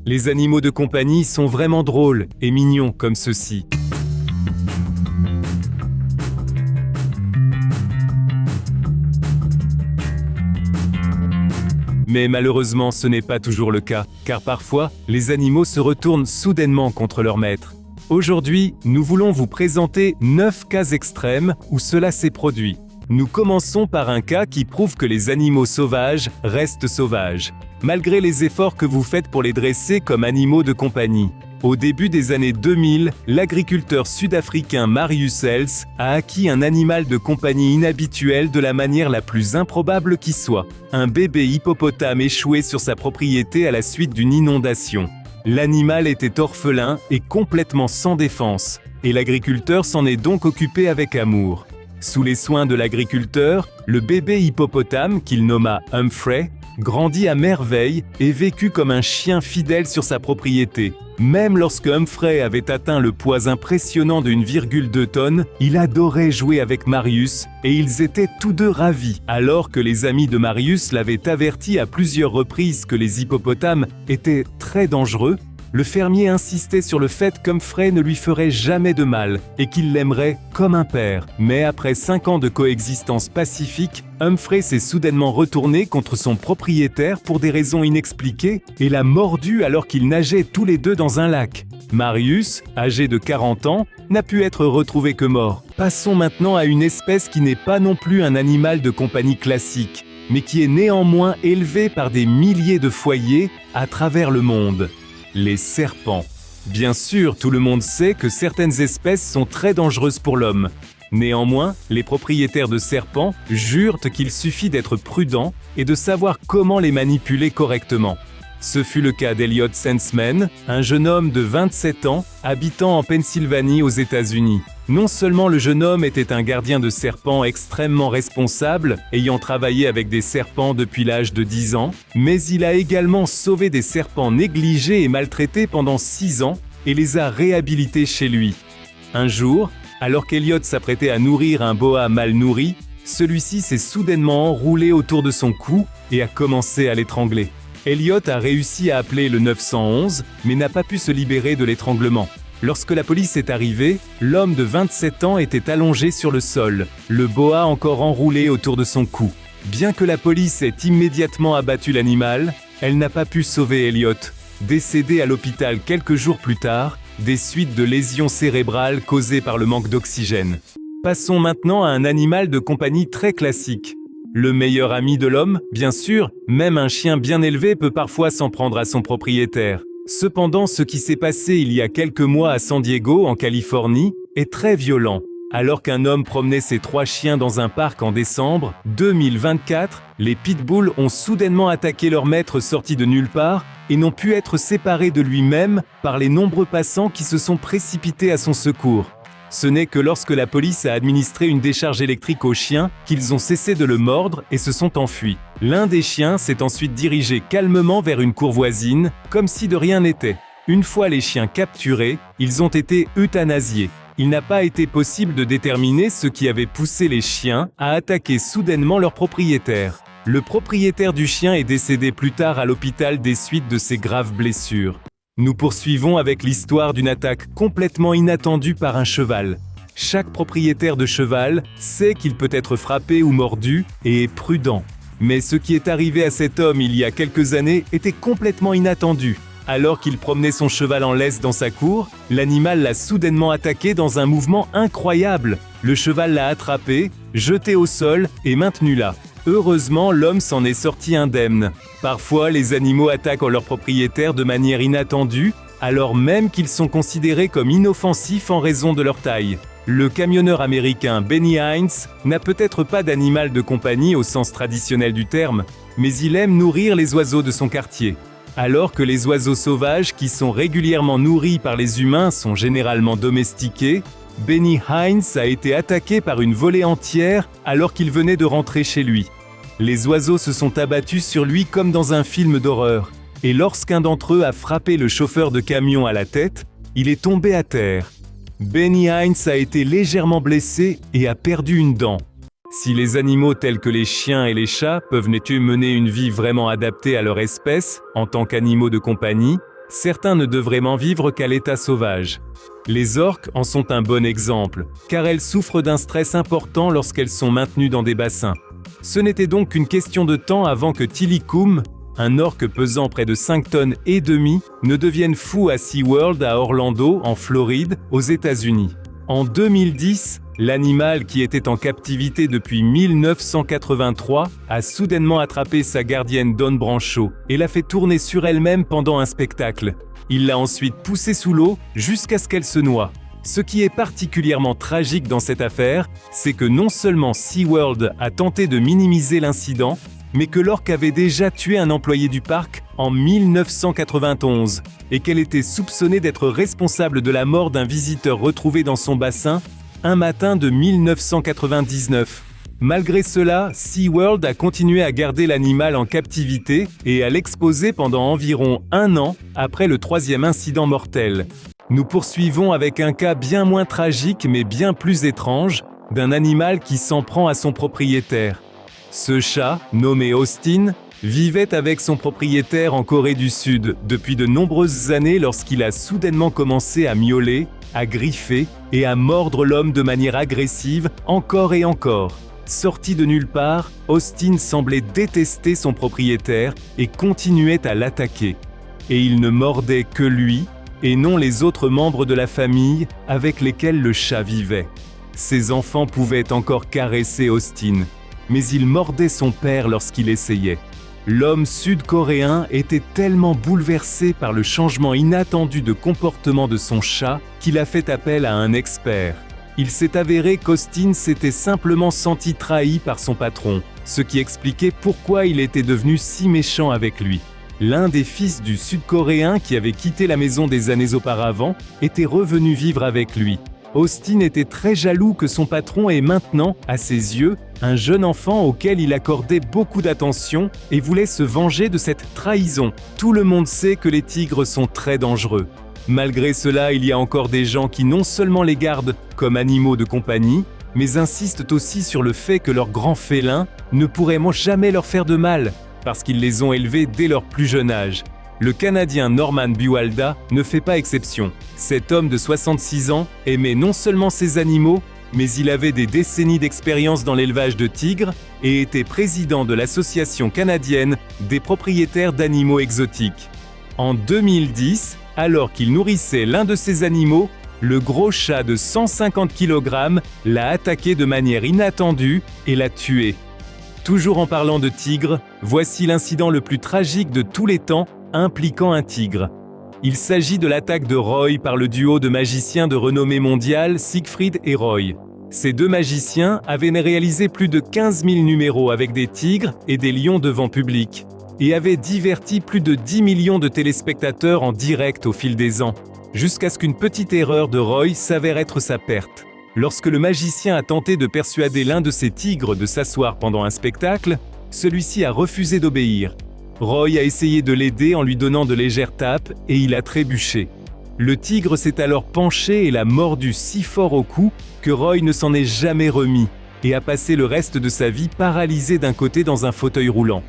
Les animaux de compagnie sont vraiment drôles et mignons comme ceux-ci. Mais malheureusement, ce n'est pas toujours le cas, car parfois, les animaux se retournent soudainement contre leur maître. Aujourd'hui, nous voulons vous présenter 9 cas extrêmes où cela s'est produit. Nous commençons par un cas qui prouve que les animaux sauvages restent sauvages, malgré les efforts que vous faites pour les dresser comme animaux de compagnie. Au début des années 2000, l'agriculteur sud-africain Marius Els a acquis un animal de compagnie inhabituel de la manière la plus improbable qui soit. Un bébé hippopotame échoué sur sa propriété à la suite d'une inondation. L'animal était orphelin et complètement sans défense, et l'agriculteur s'en est donc occupé avec amour. Sous les soins de l'agriculteur, le bébé hippopotame, qu'il nomma Humphrey, grandit à merveille et vécut comme un chien fidèle sur sa propriété. Même lorsque Humphrey avait atteint le poids impressionnant de 1,2 tonnes, il adorait jouer avec Marius et ils étaient tous deux ravis. Alors que les amis de Marius l'avaient averti à plusieurs reprises que les hippopotames étaient très dangereux, le fermier insistait sur le fait qu'Humphrey ne lui ferait jamais de mal et qu'il l'aimerait comme un père. Mais après 5 ans de coexistence pacifique, Humphrey s'est soudainement retourné contre son propriétaire pour des raisons inexpliquées et l'a mordu alors qu'ils nageaient tous les deux dans un lac. Marius, âgé de 40 ans, n'a pu être retrouvé que mort. Passons maintenant à une espèce qui n'est pas non plus un animal de compagnie classique, mais qui est néanmoins élevé par des milliers de foyers à travers le monde. Les serpents. Bien sûr, tout le monde sait que certaines espèces sont très dangereuses pour l'homme. Néanmoins, les propriétaires de serpents jurent qu'il suffit d'être prudent et de savoir comment les manipuler correctement. Ce fut le cas d'Elliot Senseman, un jeune homme de 27 ans habitant en Pennsylvanie aux États-Unis. Non seulement le jeune homme était un gardien de serpents extrêmement responsable, ayant travaillé avec des serpents depuis l'âge de 10 ans, mais il a également sauvé des serpents négligés et maltraités pendant 6 ans et les a réhabilités chez lui. Un jour, alors qu'Elliot s'apprêtait à nourrir un boa mal nourri, celui-ci s'est soudainement enroulé autour de son cou et a commencé à l'étrangler. Elliot a réussi à appeler le 911, mais n'a pas pu se libérer de l'étranglement. Lorsque la police est arrivée, l'homme de 27 ans était allongé sur le sol, le boa encore enroulé autour de son cou. Bien que la police ait immédiatement abattu l'animal, elle n'a pas pu sauver Elliot, décédé à l'hôpital quelques jours plus tard, des suites de lésions cérébrales causées par le manque d'oxygène. Passons maintenant à un animal de compagnie très classique. Le meilleur ami de l'homme, bien sûr, même un chien bien élevé peut parfois s'en prendre à son propriétaire. Cependant, ce qui s'est passé il y a quelques mois à San Diego, en Californie, est très violent. Alors qu'un homme promenait ses 3 chiens dans un parc en décembre 2024, les pitbulls ont soudainement attaqué leur maître sorti de nulle part et n'ont pu être séparés de lui-même par les nombreux passants qui se sont précipités à son secours. Ce n'est que lorsque la police a administré une décharge électrique aux chiens qu'ils ont cessé de le mordre et se sont enfuis. L'un des chiens s'est ensuite dirigé calmement vers une cour voisine, comme si de rien n'était. Une fois les chiens capturés, ils ont été euthanasiés. Il n'a pas été possible de déterminer ce qui avait poussé les chiens à attaquer soudainement leur propriétaire. Le propriétaire du chien est décédé plus tard à l'hôpital des suites de ses graves blessures. Nous poursuivons avec l'histoire d'une attaque complètement inattendue par un cheval. Chaque propriétaire de cheval sait qu'il peut être frappé ou mordu et est prudent. Mais ce qui est arrivé à cet homme il y a quelques années était complètement inattendu. Alors qu'il promenait son cheval en laisse dans sa cour, l'animal l'a soudainement attaqué dans un mouvement incroyable. Le cheval l'a attrapé, jeté au sol et maintenu là. Heureusement, l'homme s'en est sorti indemne. Parfois, les animaux attaquent leur propriétaire de manière inattendue, alors même qu'ils sont considérés comme inoffensifs en raison de leur taille. Le camionneur américain Benny Hines n'a peut-être pas d'animal de compagnie au sens traditionnel du terme, mais il aime nourrir les oiseaux de son quartier. Alors que les oiseaux sauvages qui sont régulièrement nourris par les humains sont généralement domestiqués, Benny Hines a été attaqué par une volée entière alors qu'il venait de rentrer chez lui. Les oiseaux se sont abattus sur lui comme dans un film d'horreur, et lorsqu'un d'entre eux a frappé le chauffeur de camion à la tête, il est tombé à terre. Benny Hines a été légèrement blessé et a perdu une dent. Si les animaux tels que les chiens et les chats peuvent mener une vie vraiment adaptée à leur espèce, en tant qu'animaux de compagnie, Certains ne devraient vraiment vivre qu'à l'état sauvage. Les orques en sont un bon exemple, car elles souffrent d'un stress important lorsqu'elles sont maintenues dans des bassins. Ce n'était donc qu'une question de temps avant que Tilikum, un orque pesant près de 5 tonnes et demi, ne devienne fou à SeaWorld à Orlando, en Floride, aux États-Unis. En 2010, l'animal qui était en captivité depuis 1983 a soudainement attrapé sa gardienne Dawn Brancheau et l'a fait tourner sur elle-même pendant un spectacle. Il l'a ensuite poussée sous l'eau jusqu'à ce qu'elle se noie. Ce qui est particulièrement tragique dans cette affaire, c'est que non seulement SeaWorld a tenté de minimiser l'incident, mais que l'orque avait déjà tué un employé du parc en 1991 et qu'elle était soupçonnée d'être responsable de la mort d'un visiteur retrouvé dans son bassin un matin de 1999. Malgré cela, SeaWorld a continué à garder l'animal en captivité et à l'exposer pendant environ 1 an après le 3e incident mortel. Nous poursuivons avec un cas bien moins tragique mais bien plus étrange, d'un animal qui s'en prend à son propriétaire. Ce chat, nommé Austin, vivait avec son propriétaire en Corée du Sud depuis de nombreuses années lorsqu'il a soudainement commencé à miauler, à griffer et à mordre l'homme de manière agressive encore et encore. Sorti de nulle part, Austin semblait détester son propriétaire et continuait à l'attaquer. Et il ne mordait que lui, et non les autres membres de la famille avec lesquels le chat vivait. Ses enfants pouvaient encore caresser Austin, mais il mordait son père lorsqu'il essayait. L'homme sud-coréen était tellement bouleversé par le changement inattendu de comportement de son chat qu'il a fait appel à un expert. Il s'est avéré qu'Austin s'était simplement senti trahi par son patron, ce qui expliquait pourquoi il était devenu si méchant avec lui. L'un des fils du Sud-Coréen qui avait quitté la maison des années auparavant était revenu vivre avec lui. Austin était très jaloux que son patron ait maintenant, à ses yeux, un jeune enfant auquel il accordait beaucoup d'attention et voulait se venger de cette trahison. Tout le monde sait que les tigres sont très dangereux. Malgré cela, il y a encore des gens qui non seulement les gardent comme animaux de compagnie, mais insistent aussi sur le fait que leurs grands félins ne pourraient jamais leur faire de mal, parce qu'ils les ont élevés dès leur plus jeune âge. Le Canadien Norman Buwalda ne fait pas exception. Cet homme de 66 ans aimait non seulement ses animaux, mais il avait des décennies d'expérience dans l'élevage de tigres et était président de l'Association canadienne des propriétaires d'animaux exotiques. En 2010, alors qu'il nourrissait l'un de ses animaux, le gros chat de 150 kg l'a attaqué de manière inattendue et l'a tué. Toujours en parlant de tigres, voici l'incident le plus tragique de tous les temps impliquant un tigre. Il s'agit de l'attaque de Roy par le duo de magiciens de renommée mondiale Siegfried et Roy. Ces deux magiciens avaient réalisé plus de 15 000 numéros avec des tigres et des lions devant public, et avaient diverti plus de 10 millions de téléspectateurs en direct au fil des ans, jusqu'à ce qu'une petite erreur de Roy s'avère être sa perte. Lorsque le magicien a tenté de persuader l'un de ses tigres de s'asseoir pendant un spectacle, celui-ci a refusé d'obéir. Roy a essayé de l'aider en lui donnant de légères tapes et il a trébuché. Le tigre s'est alors penché et l'a mordu si fort au cou que Roy ne s'en est jamais remis et a passé le reste de sa vie paralysé d'un côté dans un fauteuil roulant.